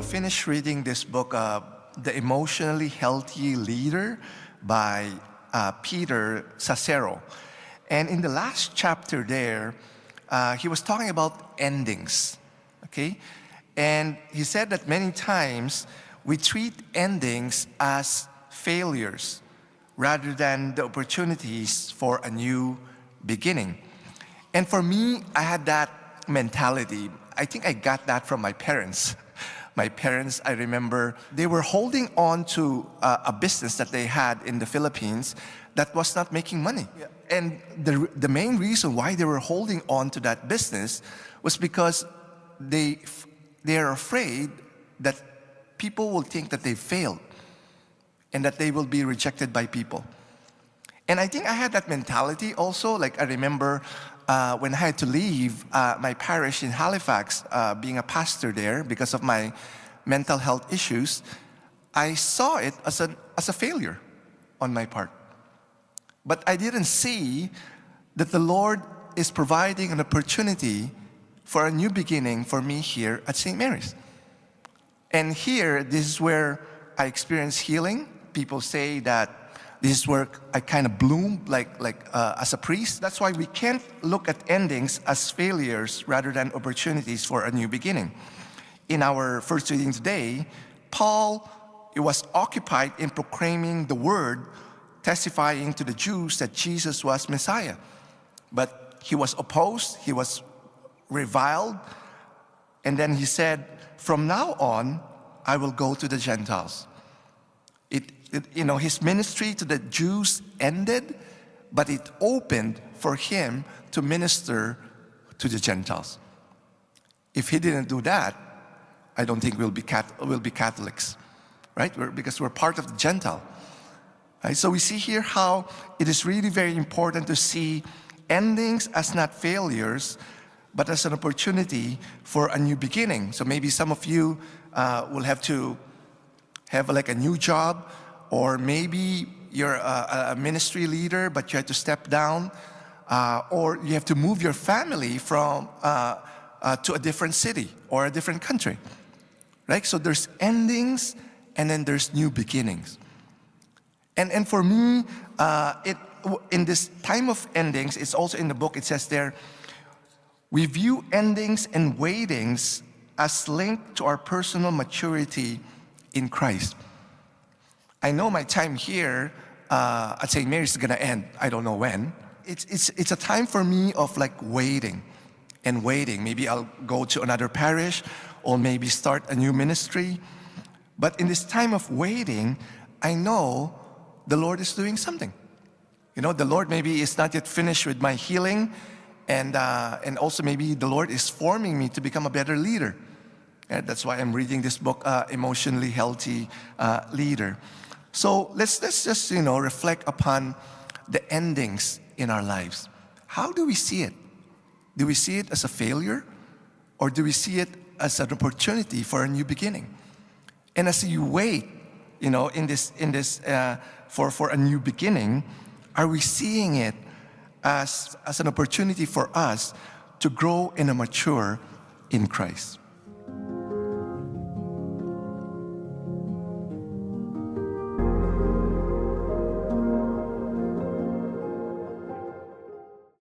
finished reading this book, The Emotionally Healthy Leader by Peter Scazzero. And in the last chapter there, he was talking about endings, okay? And he said that many times we treat endings as failures rather than the opportunities for a new beginning. And for me, I had that mentality. I think I got that from my parents. My parents, I remember, they were holding on to a business that they had in the Philippines that was not making money. Yeah. And the main reason why they were holding on to that business was because they are afraid that people will think that they failed and that they will be rejected by people. And I think I had that mentality also. Like I remember when I had to leave my parish in Halifax, being a pastor there because of my mental health issues, I saw it as a failure on my part. But I didn't see that the Lord is providing an opportunity for a new beginning for me here at St. Mary's. And here, this is where I experience healing. People say that this is where I kind of bloom as a priest. That's why we can't look at endings as failures rather than opportunities for a new beginning. In our first reading today, Paul was occupied in proclaiming the word, testifying to the Jews that Jesus was Messiah. But he was opposed, he was reviled, and then he said, from now on, I will go to the Gentiles. His ministry to the Jews ended, but it opened for him to minister to the Gentiles. If he didn't do that, I don't think we'll be Catholics, right? Because we're part of the Gentile. Right? So we see here how it is really very important to see endings as not failures, but as an opportunity for a new beginning. So maybe some of you will have to have like a new job, or maybe you're a ministry leader, but you have to step down, or you have to move your family from to a different city or a different country, right? So there's endings, and then there's new beginnings. And for me, in this time of endings, it's also in the book, it says there, we view endings and waitings as linked to our personal maturity in Christ. I know my time here at St. Mary's is gonna end. I don't know when. It's a time for me of like waiting and waiting. Maybe I'll go to another parish or maybe start a new ministry. But in this time of waiting, I know the Lord is doing something. You know, the Lord maybe is not yet finished with my healing, and also maybe the Lord is forming me to become a better leader. And that's why I'm reading this book, Emotionally Healthy Leader. So let's just, reflect upon the endings in our lives. How do we see it? Do we see it as a failure, or do we see it as an opportunity for a new beginning? And as you wait, for a new beginning, are we seeing it as an opportunity for us to grow and mature in Christ?